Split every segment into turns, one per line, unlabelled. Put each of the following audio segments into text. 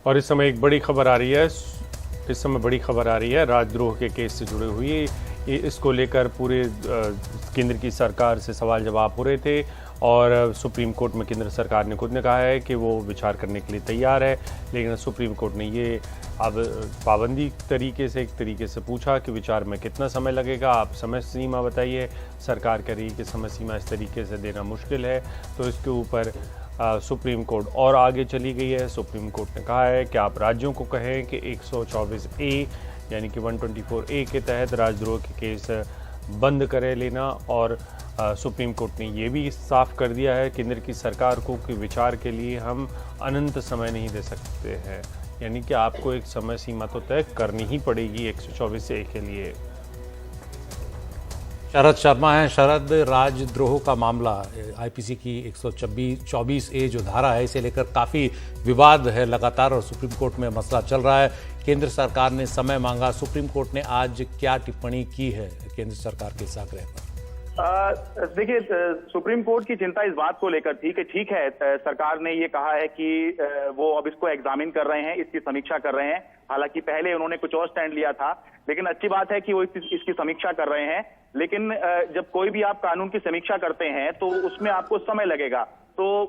और इस समय एक बड़ी खबर आ रही है। इस समय बड़ी खबर आ रही है राजद्रोह के केस से जुड़े हुई। इसको लेकर पूरे केंद्र की सरकार से सवाल जवाब हो रहे थे और सुप्रीम कोर्ट में केंद्र सरकार ने खुद ने कहा है कि वो विचार करने के लिए तैयार है। लेकिन सुप्रीम कोर्ट ने ये अब पाबंदी एक तरीके से पूछा कि विचार में कितना समय लगेगा, आप समय सीमा बताइए। सरकार कह रही है कि समय सीमा इस तरीके से देना मुश्किल है। तो इसके ऊपर सुप्रीम कोर्ट और आगे चली गई है। सुप्रीम कोर्ट ने कहा है कि आप राज्यों को कहें कि 124A यानी कि 124A के तहत राजद्रोह के केस बंद करे लेना। और सुप्रीम कोर्ट ने ये भी साफ कर दिया है केंद्र की सरकार को कि विचार के लिए हम अनंत समय नहीं दे सकते हैं, यानी कि आपको एक समय सीमा तो तय करनी ही पड़ेगी 124A के लिए।
शरद शर्मा हैं। शरद, राजद्रोह का मामला आईपीसी की 124A जो धारा है, इसे लेकर काफ़ी विवाद है लगातार और सुप्रीम कोर्ट में मसला चल रहा है। केंद्र सरकार ने समय मांगा, सुप्रीम कोर्ट ने आज क्या टिप्पणी की है केंद्र सरकार के इस आग्रह पर?
देखिए, सुप्रीम कोर्ट की चिंता इस बात को लेकर थी कि ठीक है, सरकार ने ये कहा है कि वो अब इसको एग्जामिन कर रहे हैं, इसकी समीक्षा कर रहे हैं। हालांकि पहले उन्होंने कुछ और स्टैंड लिया था, लेकिन अच्छी बात है कि वो इसकी समीक्षा कर रहे हैं। लेकिन जब कोई भी आप कानून की समीक्षा करते हैं तो उसमें आपको समय लगेगा, तो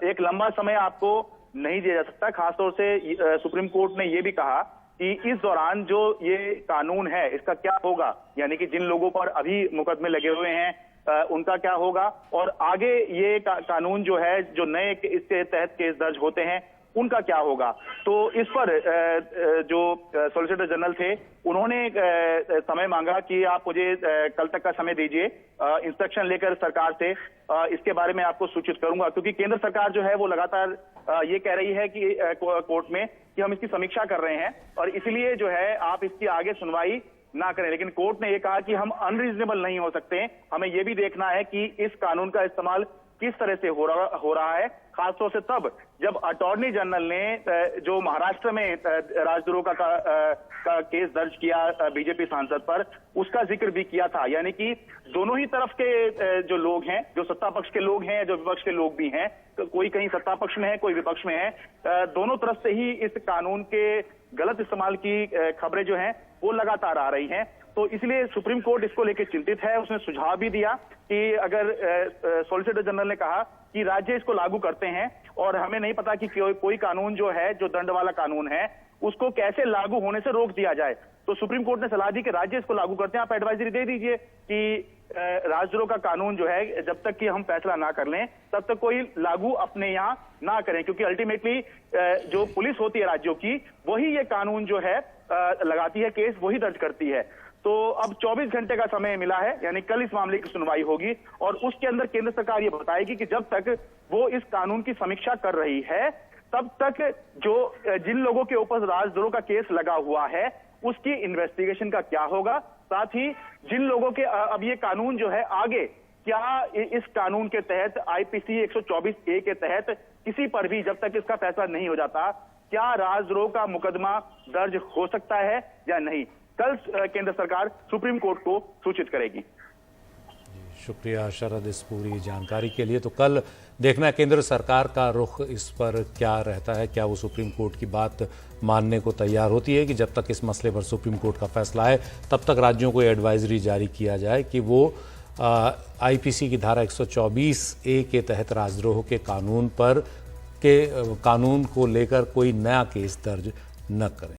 एक लंबा समय आपको नहीं दिया जा सकता। खासतौर से सुप्रीम कोर्ट ने ये भी कहा कि इस दौरान जो ये कानून है इसका क्या होगा, यानी कि जिन लोगों पर अभी मुकदमे लगे हुए हैं उनका क्या होगा, और आगे ये कानून जो है, जो नए इसके तहत केस दर्ज होते हैं उनका क्या होगा। तो इस पर जो सॉलिसिटर जनरल थे उन्होंने समय मांगा कि आप मुझे कल तक का समय दीजिए, इंस्ट्रक्शन लेकर सरकार से इसके बारे में आपको सूचित करूंगा। क्योंकि केंद्र सरकार जो है वो लगातार ये कह रही है कि कोर्ट में कि हम इसकी समीक्षा कर रहे हैं और इसलिए जो है आप इसकी आगे सुनवाई ना करें। लेकिन कोर्ट ने ये कहा कि हम अनरीजनेबल नहीं हो सकते, हमें ये भी देखना है कि इस कानून का इस्तेमाल किस तरह से हो रहा है, खासतौर से तब जब अटॉर्नी जनरल ने जो महाराष्ट्र में राजद्रोह का केस दर्ज किया बीजेपी सांसद पर, उसका जिक्र भी किया था। यानी कि दोनों ही तरफ के जो लोग हैं, जो सत्ता पक्ष के लोग हैं, जो विपक्ष के लोग भी हैं, तो कोई कहीं सत्ता पक्ष में है, कोई विपक्ष में है, दोनों तरफ से ही इस कानून के गलत इस्तेमाल की खबरें जो हैं वो लगातार आ रही हैं। तो इसलिए सुप्रीम कोर्ट इसको लेकर चिंतित है। उसने सुझाव भी दिया कि अगर सॉलिसिटर जनरल ने कहा कि राज्य इसको लागू करते हैं और हमें नहीं पता कि कोई कानून जो है, जो दंड वाला कानून है, उसको कैसे लागू होने से रोक दिया जाए। तो सुप्रीम कोर्ट ने सलाह दी कि राज्य इसको लागू करते हैं, आप एडवाइजरी दे दीजिए कि राजद्रोह का कानून जो है जब तक कि हम फैसला ना कर लें तब तक कोई लागू अपने यहाँ ना करें। क्योंकि अल्टीमेटली जो पुलिस होती है राज्यों की, वही ये कानून जो है लगाती है, केस वही दर्ज करती है। तो अब 24 घंटे का समय मिला है, यानी कल इस मामले की सुनवाई होगी और उसके अंदर केंद्र सरकार ये बताएगी कि जब तक वो इस कानून की समीक्षा कर रही है तब तक जिन लोगों के ऊपर राजद्रोह का केस लगा हुआ है उसकी इन्वेस्टिगेशन का क्या होगा। साथ ही जिन लोगों के अब ये कानून जो है आगे क्या इस कानून के तहत आईपीसी 124A के तहत किसी पर भी जब तक इसका फैसला नहीं हो जाता, क्या राजद्रोह का मुकदमा दर्ज हो सकता है या नहीं, कल केंद्र सरकार सुप्रीम कोर्ट को सूचित करेगी।
शुक्रिया शरद इस पूरी जानकारी के लिए। तो कल देखना है केंद्र सरकार का रुख इस पर क्या रहता है, क्या वो सुप्रीम कोर्ट की बात मानने को तैयार होती है कि जब तक इस मसले पर सुप्रीम कोर्ट का फैसला है तब तक राज्यों को एडवाइजरी जारी किया जाए कि वो आईपीसी की धारा 124A के तहत राजद्रोह के कानून को लेकर कोई नया केस दर्ज न करें।